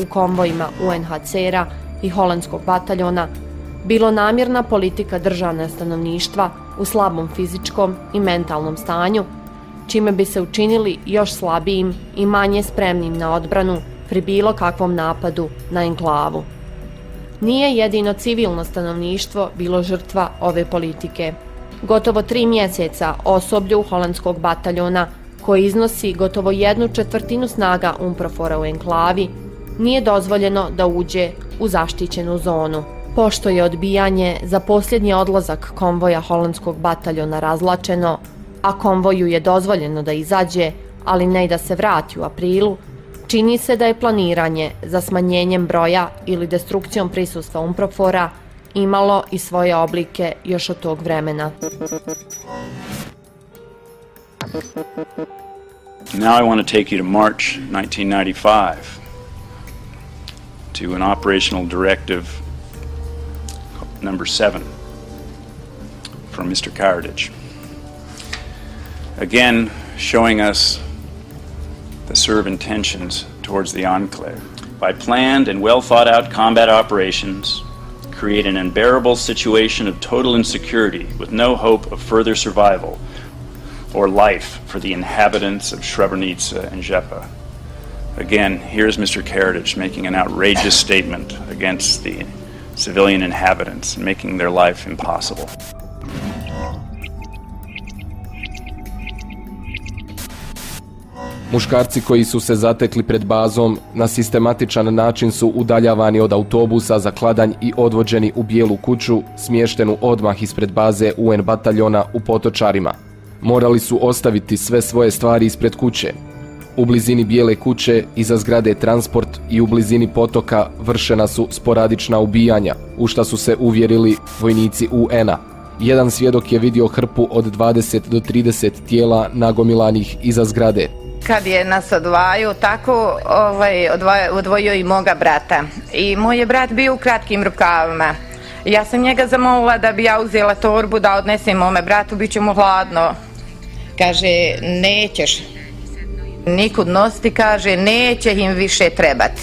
u konvojima UNHCR-a i holandskog bataljona bilo namjerna politika držanja stanovništva u slabom fizičkom i mentalnom stanju, čime bi se učinili još slabijim i manje spremnim na odbranu pri bilo kakvom napadu na enklavu. Nije jedino civilno stanovništvo bilo žrtva ove politike. Gotovo 3 mjeseca osoblju holandskog bataljona, koji iznosi gotovo 1/4 snaga UNPROFOR-a u enklavi, nije dozvoljeno da uđe u zaštićenu zonu. Pošto je odbijanje za posljednji odlazak konvoja holandskog bataljona razlačeno, a konvoju je dozvoljeno da izađe, ali ne i da se vrati u aprilu, čini se da je planiranje za smanjenjem broja ili destrukcijom prisustva UNPROFOR-a imalo i svoje oblike još od tog vremena. Now I want to take you to March 1995, to an operational directive number 7 from Mr. Karadzic. Again, showing us the Serb intentions towards the enclave. By planned and well thought out combat operations, create an unbearable situation of total insecurity with no hope of further survival or life for the inhabitants of Srebrenica and Žepa. Again, here's Mr. Karadzic making an outrageous statement against the civilian inhabitants and making their life impossible. Muškarci koji su se zatekli pred bazom na sistematičan način su udaljavani od autobusa za kladanj i odvođeni u bijelu kuću, smještenu odmah ispred baze UN bataljona u Potočarima. Morali su ostaviti sve svoje stvari ispred kuće. U blizini bijele kuće, iza zgrade transport i u blizini potoka vršena su sporadična ubijanja, u šta su se uvjerili vojnici UN-a. Jedan svjedok je vidio hrpu od 20 do 30 tijela nagomilanih iza zgrade. Kad je nas odvajao, tako odvojio i moga brata. I moj je brat bio u kratkim rukavima. Ja sam njega zamolila da bi ja uzela torbu da odnesem mome bratu, bit će mu hladno. Kaže, nećeš nikud nositi, kaže, neće im više trebati.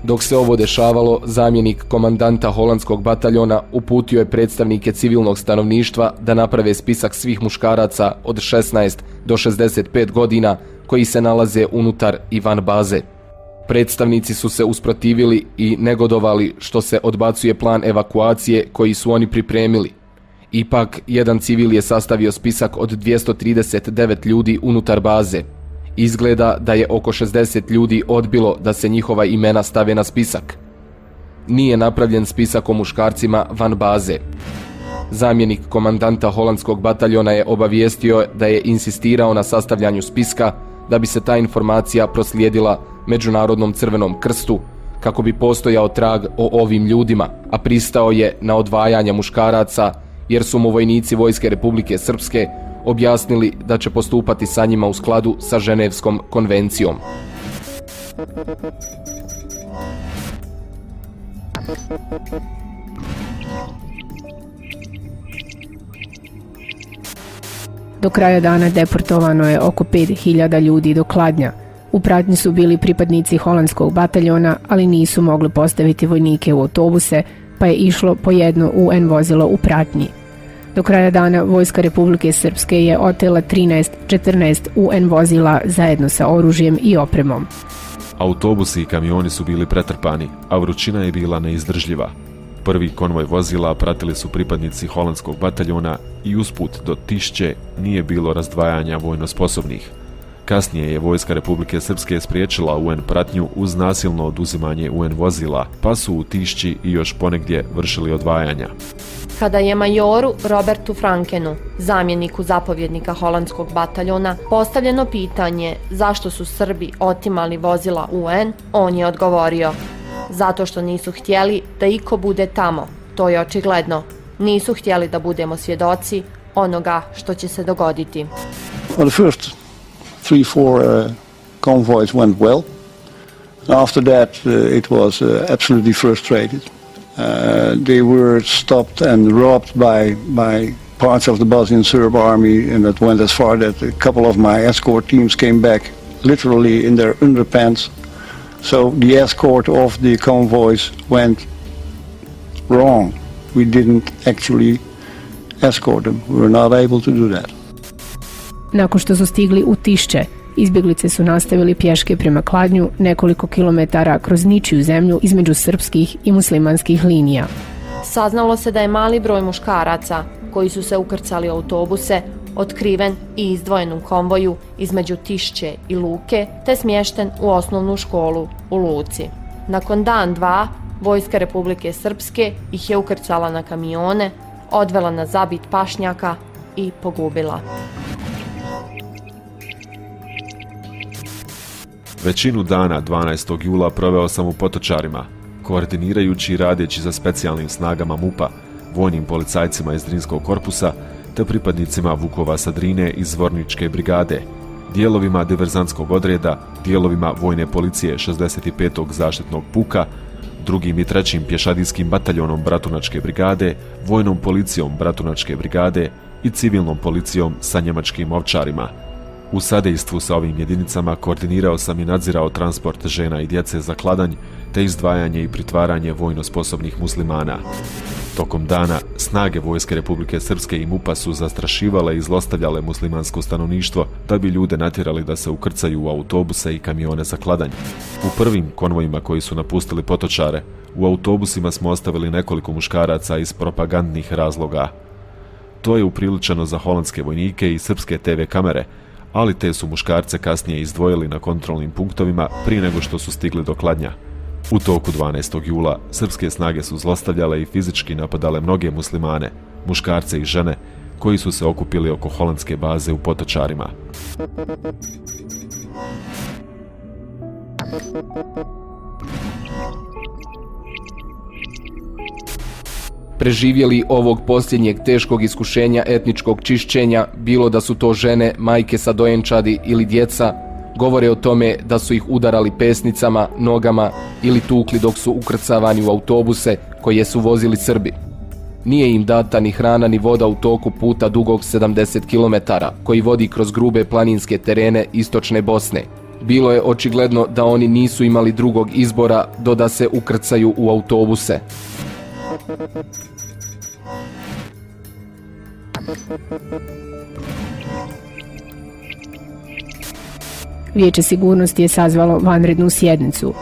Dok se ovo dešavalo, zamjenik komandanta holandskog bataljona uputio je predstavnike civilnog stanovništva da naprave spisak svih muškaraca od 16 do 65 godina koji se nalaze unutar i van baze. Predstavnici su se usprotivili i negodovali što se odbacuje plan evakuacije koji su oni pripremili. Ipak, jedan civil je sastavio spisak od 239 ljudi unutar baze. Izgleda da je oko 60 ljudi odbilo da se njihova imena stave na spisak. Nije napravljen spisak o muškarcima van baze. Zamjenik komandanta holandskog bataljona je obavijestio da je insistirao na sastavljanju spiska da bi se ta informacija proslijedila Međunarodnom crvenom krstu kako bi postojao trag o ovim ljudima, a pristao je na odvajanje muškaraca jer su mu vojnici Vojske Republike Srpske objasnili da će postupati sa njima u skladu sa Ženevskom konvencijom. Do kraja dana deportovano je oko 5000 ljudi do Kladnja. U pratnji su bili pripadnici holandskog bataljona, ali nisu mogli postaviti vojnike u autobuse, pa je išlo po jedno UN vozilo u pratnji. Do kraja dana Vojska Republike Srpske je otela 13-14 UN vozila zajedno sa oružjem i opremom. Autobusi i kamioni su bili pretrpani, a vrućina je bila neizdržljiva. Prvi konvoj vozila pratili su pripadnici holandskog bataljona i usput do Tišće nije bilo razdvajanja vojno sposobnih. Kasnije je Vojska Republike Srpske spriječila UN pratnju uz nasilno oduzimanje UN vozila, pa su u Tišći i još ponegdje vršili odvajanja. Kada je majoru Robertu Frankenu, zamjeniku zapovjednika holandskog bataljona, postavljeno pitanje zašto su Srbi otimali vozila UN, on je odgovorio: zato što nisu htjeli da iko bude tamo, to je očigledno. Nisu htjeli da budemo svjedoci onoga što će se dogoditi. Well, the first 3-4 convoys went well. After that it was absolutely frustrated. They were stopped and robbed by parts of the Bosnian Serb army, and that went as far that a couple of my escort teams came back literally in their underpants So the escort of the convoys went wrong. We didn't actually escort them. We were not able to do that. Nakon što su stigli u Tišće, izbjeglice su nastavili pješke prema Kladnju nekoliko kilometara kroz ničiju zemlju između srpskih i muslimanskih linija. Saznalo se da je mali broj muškaraca koji su se ukrcali u autobuse otkriven i izdvojen u konvoju između Tišće i Luke, te smješten u osnovnu školu u Luci. Nakon dan, dva, Vojska Republike Srpske ih je ukrcala na kamione, odvela na zabit pašnjaka i pogubila. Većinu dana 12. jula proveo sam u Potočarima, koordinirajući i radeći za specijalnim snagama MUP-a, vojnim policajcima iz Drinskog korpusa, te pripadnicima Vukova sa Drine iz Zvorničke brigade, dijelovima diverzantskog odreda, dijelovima vojne policije 65. zaštitnog puka, 2. i 3. pješadijskim bataljonom Bratunačke brigade, vojnom policijom Bratunačke brigade i civilnom policijom sa njemačkim ovčarima. U sadejstvu sa ovim jedinicama koordinirao sam i nadzirao transport žena i djece za Kladanj, te izdvajanje i pritvaranje vojno sposobnih muslimana. Tokom dana snage Vojske Republike Srpske i MUP-a su zastrašivale i zlostavljale muslimansko stanovništvo da bi ljude natjerali da se ukrcaju u autobuse i kamione za Kladanj. U prvim konvojima koji su napustili Potočare, u autobusima smo ostavili nekoliko muškaraca iz propagandnih razloga. To je upriličeno za holandske vojnike i srpske TV kamere, ali te su muškarce kasnije izdvojili na kontrolnim punktovima prije nego što su stigli do Kladnja. U toku 12. jula srpske snage su zlostavljale i fizički napadale mnoge muslimane, muškarce i žene, koji su se okupili oko holandske baze u Potočarima. Preživjeli ovog posljednjeg teškog iskušenja etničkog čišćenja, bilo da su to žene, majke sa dojenčadi ili djeca, govore o tome da su ih udarali pesnicama, nogama ili tukli dok su ukrcavani u autobuse koje su vozili Srbi. Nije im data ni hrana ni voda u toku puta dugog 70 km koji vodi kroz grube planinske terene istočne Bosne. Bilo je očigledno da oni nisu imali drugog izbora do da se ukrcaju u autobuse. Vijeće sigurnosti je sazvalo vanrednu sjednicu.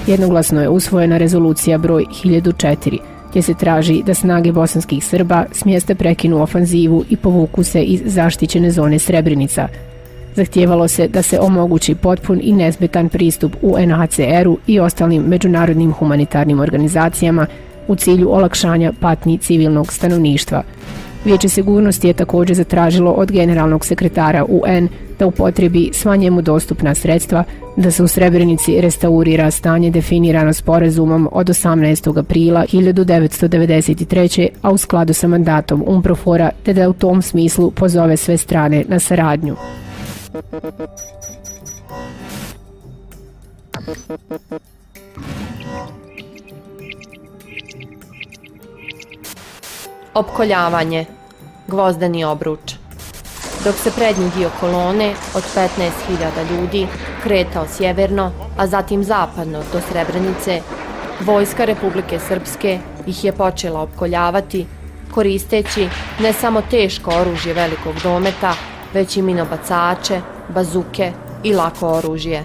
Jednoglasno je usvojena rezolucija broj 1004, gdje se traži da snage bosanskih Srba smjeste prekinu ofanzivu i povuku se iz zaštićene zone Srebrenica. Zahtijevalo se da se omogući potpun i nesmetan pristup UNHCR-u i ostalim međunarodnim humanitarnim organizacijama u cilju olakšanja patnji civilnog stanovništva. Vijeće sigurnosti je također zatražilo od generalnog sekretara UN da upotrebi sva njemu dostupna sredstva da se u Srebrenici restaurira stanje definirano sporazumom od 18. aprila 1993. a u skladu sa mandatom UNPROFOR-a, te da u tom smislu pozove sve strane na saradnju. Opkoljavanje, gvozdeni obruč. Dok se prednji dio kolone od 15.000 ljudi kretao sjeverno, a zatim zapadno do Srebrenice, Vojska Republike Srpske ih je počela opkoljavati, koristeći ne samo teško oružje velikog dometa, već i minobacače, bazuke i lako oružje.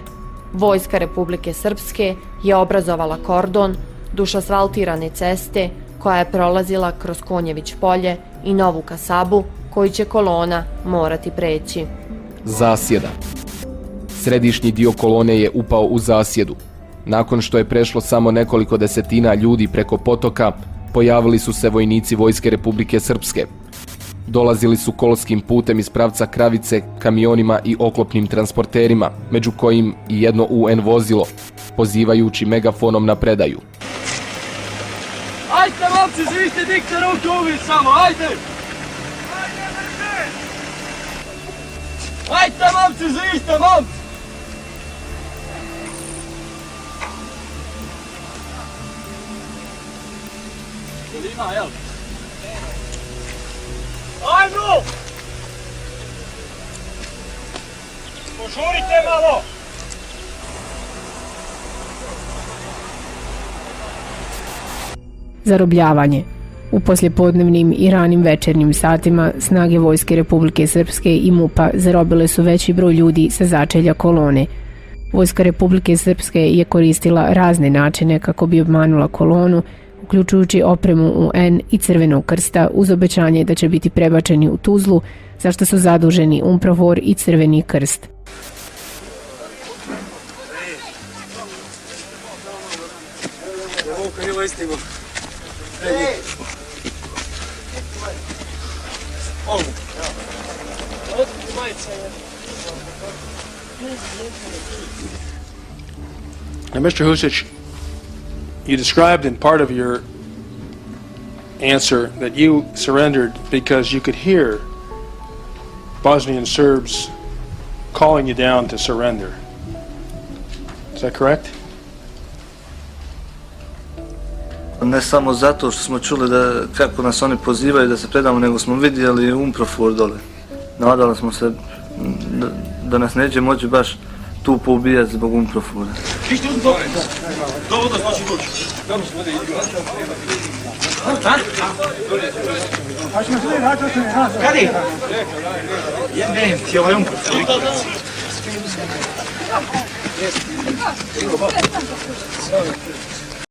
Vojska Republike Srpske je obrazovala kordon duž asfaltirane ceste koja je prolazila kroz Konjević polje i Novu Kasabu, koju će kolona morati preći. Zasjeda. Središnji dio kolone je upao u zasjedu. Nakon što je prešlo samo nekoliko desetina ljudi preko potoka, pojavili su se vojnici Vojske Republike Srpske. Dolazili su kolskim putem iz pravca Kravice, kamionima i oklopnim transporterima, među kojim i jedno UN vozilo, pozivajući megafonom na predaju. Ajde, momci, zviste dikte ruke uvijek samo, ajde! Ajde, momci, zviste, momci! Ima, jel? Ajmo! Požurite malo! zarobljavanje. U poslijepodnevnim i ranim večernjim satima snage Vojske Republike Srpske i MUP-a zarobile su veći broj ljudi sa začelja kolone. Vojska Republike Srpske je koristila razne načine kako bi obmanula kolonu, uključujući opremu UN i Crvenog krsta uz obećanje da će biti prebačeni u Tuzlu, za što su zaduženi UNPROFOR i Crveni krst. Now, Mr. Husic, you described in part of your answer that you surrendered because you could hear Bosnian Serbs calling you down to surrender. Is that correct? Ne samo zato što smo čuli da kako nas oni pozivaju da se predamo, nego smo vidjeli UNPROFOR dole. Nadali smo se da nas neće moći baš tu poubijati zbog UNPROFOR-a. Dovoljno znači doći. Kadi? Ne, ti ovaj UNPROFOR.